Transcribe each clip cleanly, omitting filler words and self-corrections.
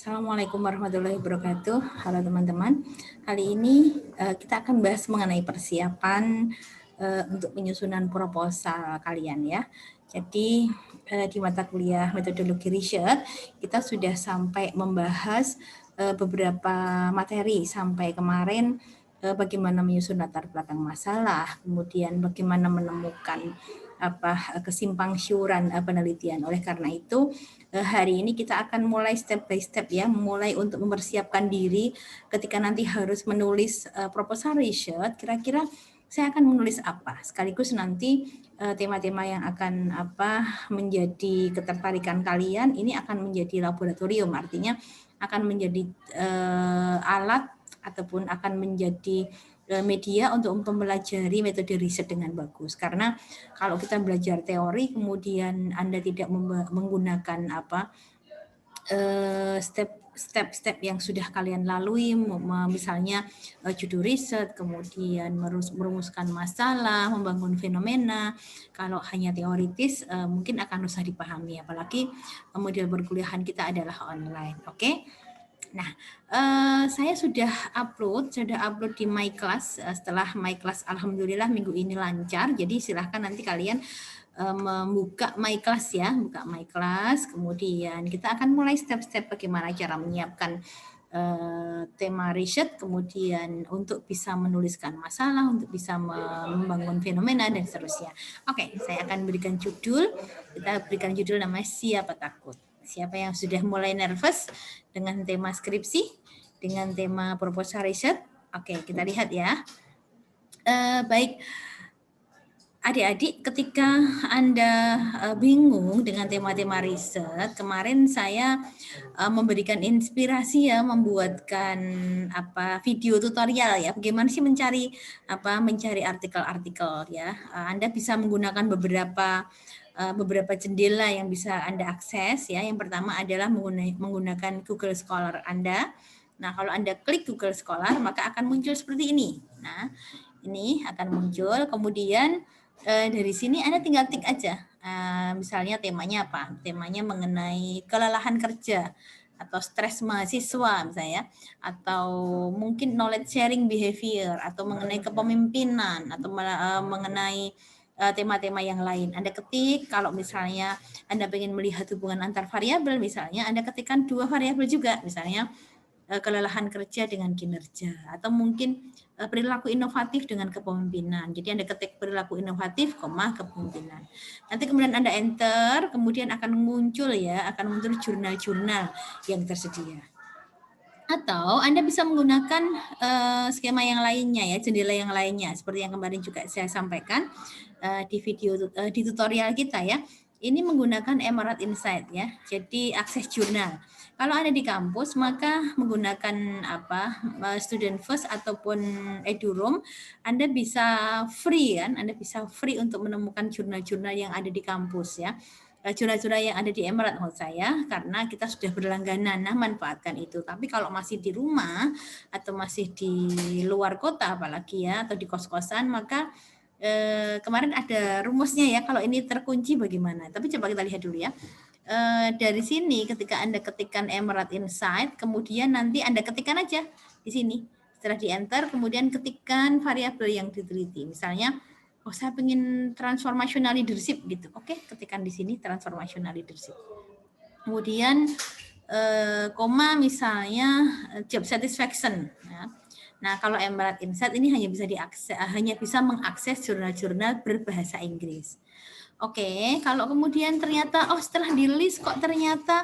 Assalamualaikum warahmatullahi wabarakatuh. Halo teman-teman. Kali ini kita akan bahas mengenai persiapan untuk penyusunan proposal kalian ya. Jadi di mata kuliah metodologi riset kita sudah sampai membahas beberapa materi sampai kemarin bagaimana menyusun latar belakang masalah, kemudian bagaimana menemukan kesimpang siuran penelitian. Oleh karena itu hari ini kita akan mulai step by step ya, mulai untuk mempersiapkan diri ketika nanti harus menulis proposal riset, kira-kira saya akan menulis apa, sekaligus nanti tema-tema yang akan menjadi ketertarikan kalian ini akan menjadi laboratorium, artinya akan menjadi alat ataupun akan menjadi media untuk mempelajari metode riset dengan bagus. Karena kalau kita belajar teori kemudian Anda tidak menggunakan step-step yang sudah kalian lalui, misalnya judul riset, kemudian merumuskan masalah, membangun fenomena. Kalau hanya teoritis mungkin akan susah dipahami, apalagi model perkuliahan kita adalah online. Oke? Nah, saya sudah upload di My Class. Setelah My Class, alhamdulillah minggu ini lancar. Jadi silahkan nanti kalian membuka My Class ya, buka My Class. Kemudian kita akan mulai step-step bagaimana cara menyiapkan tema riset, kemudian untuk bisa menuliskan masalah, untuk bisa membangun fenomena dan seterusnya. Oke, saya akan berikan judul. Kita berikan judul namanya Siapa Takut. Siapa yang sudah mulai nervous dengan tema skripsi, dengan tema proposal riset? Oke, kita lihat ya. Baik, adik-adik, ketika Anda bingung dengan tema-tema riset, kemarin saya memberikan inspirasi ya, membuatkan video tutorial ya, bagaimana sih mencari artikel-artikel ya. Anda bisa menggunakan beberapa jendela yang bisa Anda akses ya. Yang pertama adalah menggunakan Google Scholar Anda. Nah, kalau Anda klik Google Scholar maka akan muncul seperti ini. Nah, ini akan muncul, kemudian dari sini Anda tinggal tik aja. Misalnya temanya apa? Temanya mengenai kelelahan kerja atau stres mahasiswa misalnya, atau mungkin knowledge sharing behavior, atau mengenai kepemimpinan, atau mengenai tema-tema yang lain. Anda ketik, kalau misalnya Anda ingin melihat hubungan antar variabel, misalnya Anda ketikkan 2 variabel juga, misalnya kelelahan kerja dengan kinerja, atau mungkin perilaku inovatif dengan kepemimpinan. Jadi Anda ketik perilaku inovatif, kepemimpinan. Nanti kemudian Anda enter, kemudian akan muncul jurnal-jurnal yang tersedia. Atau Anda bisa menggunakan skema yang lainnya ya, jendela yang lainnya, seperti yang kemarin juga saya sampaikan di tutorial kita ya. Ini menggunakan Emerald Insight ya. Jadi akses jurnal. Kalau Anda di kampus maka menggunakan Student First ataupun EduRoom, Anda bisa free kan? Anda bisa free untuk menemukan jurnal-jurnal yang ada di kampus ya. Jurnal-jurnal yang ada di Emerald menurut saya, karena kita sudah berlangganan, nah manfaatkan itu. Tapi kalau masih di rumah atau masih di luar kota apalagi ya, atau di kos-kosan, maka kemarin ada rumusnya ya, kalau ini terkunci bagaimana. Tapi coba kita lihat dulu ya. Dari sini ketika Anda ketikkan Emerald Insight, kemudian nanti Anda ketikkan aja di sini. Setelah di enter, kemudian ketikkan variabel yang diteliti. Misalnya, saya pengen transformational leadership gitu. Oke, ketikkan di sini transformational leadership. Kemudian koma misalnya job satisfaction. Ya. Nah, kalau Emerald Insight ini hanya bisa mengakses jurnal-jurnal berbahasa Inggris. Oke, kalau kemudian ternyata setelah di list kok ternyata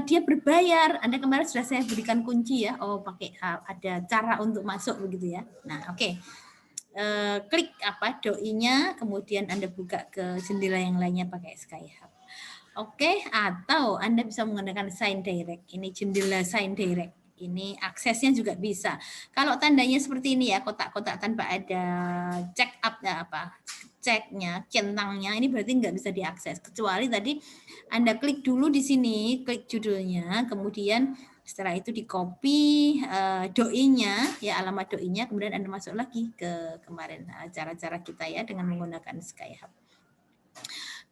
dia berbayar. Anda kemarin sudah saya berikan kunci ya. Pakai ada cara untuk masuk begitu ya. Nah, oke. Klik doi-nya, kemudian Anda buka ke jendela yang lainnya pakai Skyhub. Oke, atau Anda bisa menggunakan Sign Direct. Ini jendela Sign Direct. Ini aksesnya juga bisa. Kalau tandanya seperti ini ya, kotak-kotak tanpa ada check up ceknya, centangnya, ini berarti nggak bisa diakses. Kecuali tadi Anda klik dulu di sini, klik judulnya, kemudian setelah itu di copy doi-nya, ya alamat doi-nya, kemudian Anda masuk lagi ke kemarin cara-cara kita ya dengan menggunakan Skyhub.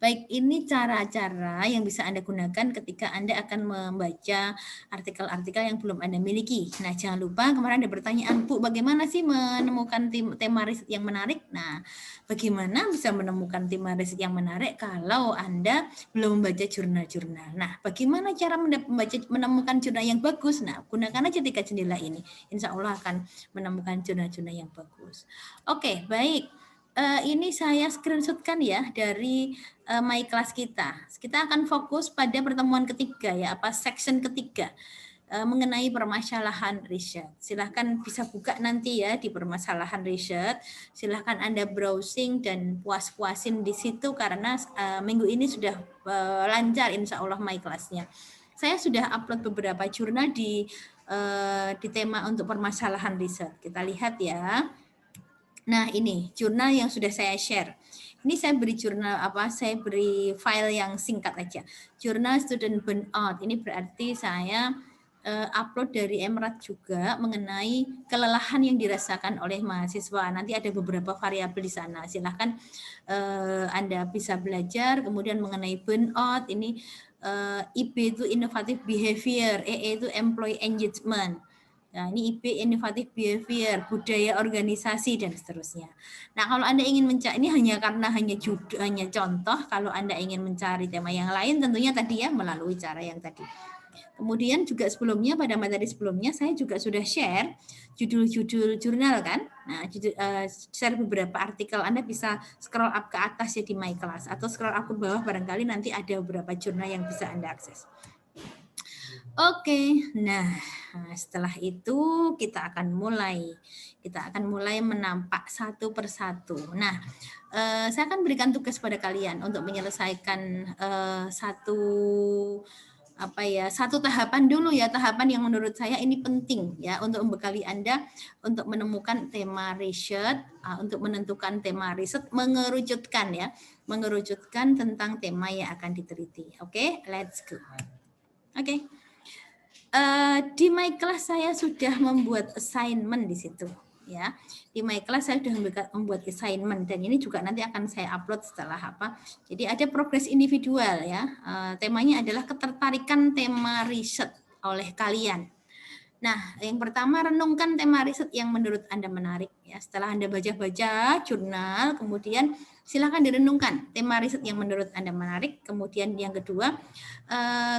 Baik, ini cara-cara yang bisa Anda gunakan ketika Anda akan membaca artikel-artikel yang belum Anda miliki. Nah, jangan lupa kemarin ada pertanyaan, Bu, bagaimana sih menemukan tema riset yang menarik? Nah, bagaimana bisa menemukan tema riset yang menarik kalau Anda belum membaca jurnal-jurnal? Nah, bagaimana cara menemukan jurnal yang bagus? Nah, gunakan aja 3 jendela ini. Insya Allah akan menemukan jurnal-jurnal yang bagus. Oke, baik. Ini saya screenshotkan ya dari my class kita. Kita akan fokus pada pertemuan ketiga ya, section ketiga mengenai permasalahan riset. Silahkan bisa buka nanti ya di permasalahan riset. Silahkan Anda browsing dan puas-puasin di situ karena minggu ini sudah lancar insya Allah my class-nya. Saya sudah upload beberapa jurnal di tema untuk permasalahan riset. Kita lihat ya. Nah, ini jurnal yang sudah saya share. Ini saya beri jurnal saya beri file yang singkat aja. Jurnal Student Burnout. Ini berarti saya upload dari Emrat juga mengenai kelelahan yang dirasakan oleh mahasiswa. Nanti ada beberapa variabel di sana. Silahkan Anda bisa belajar. Kemudian mengenai burnout, ini IB itu Innovative Behavior, EE itu Employee Engagement. Nah, ini IP Innovative Behavior, budaya organisasi dan seterusnya. Nah, kalau Anda ingin mencari ini hanya contoh, kalau Anda ingin mencari tema yang lain tentunya tadi ya melalui cara yang tadi. Kemudian juga sebelumnya pada materi sebelumnya saya juga sudah share judul-judul jurnal kan. Nah, share beberapa artikel, Anda bisa scroll up ke atas ya di My Class atau scroll up ke bawah barangkali nanti ada beberapa jurnal yang bisa Anda akses. Oke, nah setelah itu kita akan mulai menampak satu persatu. Nah, saya akan berikan tugas pada kalian untuk menyelesaikan satu tahapan dulu ya, tahapan yang menurut saya ini penting ya untuk membekali Anda untuk menemukan tema riset, untuk menentukan tema riset, mengerucutkan tentang tema yang akan diteliti. Oke, let's go. Oke. Di My Class saya sudah membuat assignment di situ ya. Di My Class saya sudah membuat assignment dan ini juga nanti akan saya upload setelah Jadi ada progres individual ya. Temanya adalah ketertarikan tema riset oleh kalian. Nah, yang pertama renungkan tema riset yang menurut Anda menarik ya. Setelah Anda baca-baca jurnal, kemudian silakan direnungkan tema riset yang menurut Anda menarik. Kemudian yang kedua,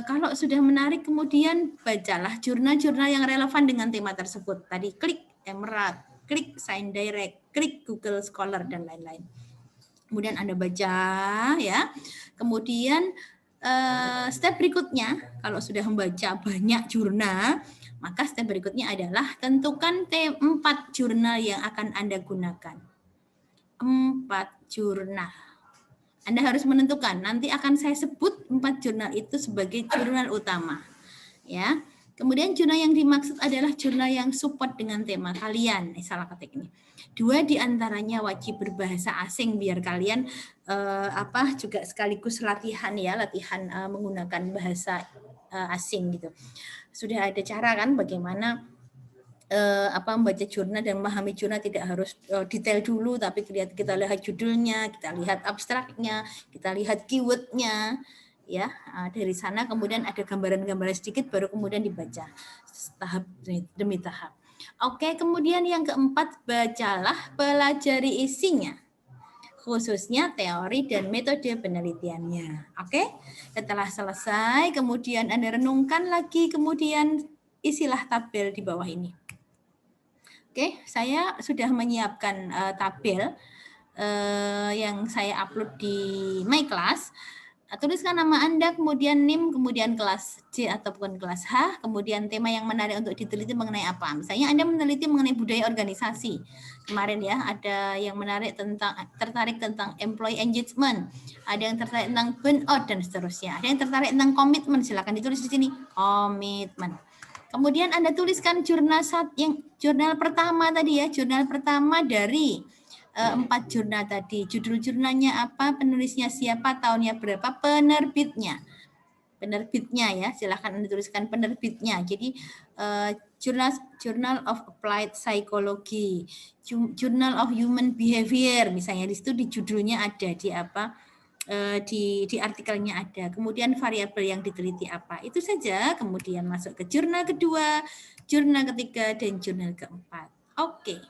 kalau sudah menarik, kemudian bacalah jurnal-jurnal yang relevan dengan tema tersebut. Tadi klik Emrat, klik Science Direct, klik Google Scholar dan lain-lain. Kemudian Anda baca ya. Kemudian step berikutnya, kalau sudah membaca banyak jurnal, maka step berikutnya adalah tentukan 4 jurnal yang akan Anda gunakan. 4 jurnal. Anda harus menentukan. Nanti akan saya sebut 4 jurnal itu sebagai jurnal utama. Ya. Kemudian jurnal yang dimaksud adalah jurnal yang support dengan tema kalian. Salah ketik ini. 2 diantaranya wajib berbahasa asing biar kalian juga sekaligus latihan menggunakan bahasa asing gitu. Sudah ada cara kan bagaimana membaca jurnal dan memahami jurnal tidak harus detail dulu, tapi kita lihat judulnya, kita lihat abstraknya, kita lihat keywordnya, ya dari sana kemudian ada gambaran-gambaran sedikit baru kemudian dibaca tahap demi tahap. Oke, kemudian yang keempat, bacalah, pelajari isinya, khususnya teori dan metode penelitiannya. Oke, setelah selesai, kemudian Anda renungkan lagi, kemudian isilah tabel di bawah ini. Oke, saya sudah menyiapkan tabel yang saya upload di My Class. Tuliskan nama Anda, kemudian NIM, kemudian kelas C ataupun kelas H, kemudian tema yang menarik untuk diteliti mengenai apa. Misalnya Anda meneliti mengenai budaya organisasi. Kemarin ya, ada yang tertarik tentang employee engagement, ada yang tertarik tentang burnout dan seterusnya. Ada yang tertarik tentang komitmen, silakan ditulis di sini, komitmen. Kemudian Anda tuliskan jurnal pertama tadi ya, jurnal pertama dari 4 jurnal tadi. Judul jurnalnya apa, penulisnya siapa, tahunnya berapa, penerbitnya ya, silahkan Anda tuliskan penerbitnya. Jadi Journal of Applied Psychology, Journal of Human Behavior misalnya, di situ di judulnya ada di di artikelnya ada. Kemudian variabel yang diteliti apa. Itu saja. Kemudian masuk ke jurnal kedua, jurnal ketiga, dan jurnal keempat. Oke,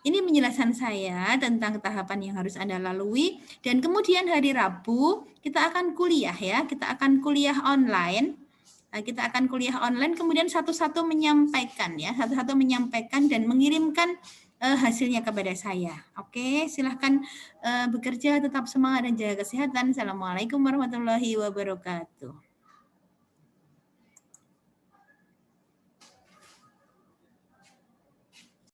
ini penjelasan saya tentang tahapan yang harus Anda lalui. Dan kemudian hari Rabu kita akan kuliah ya. Kita akan kuliah online. Kita akan kuliah online, kemudian satu-satu menyampaikan ya, satu-satu menyampaikan dan mengirimkan hasilnya kepada saya. Oke, silahkan bekerja, tetap semangat dan jaga kesehatan. Assalamualaikum warahmatullahi wabarakatuh.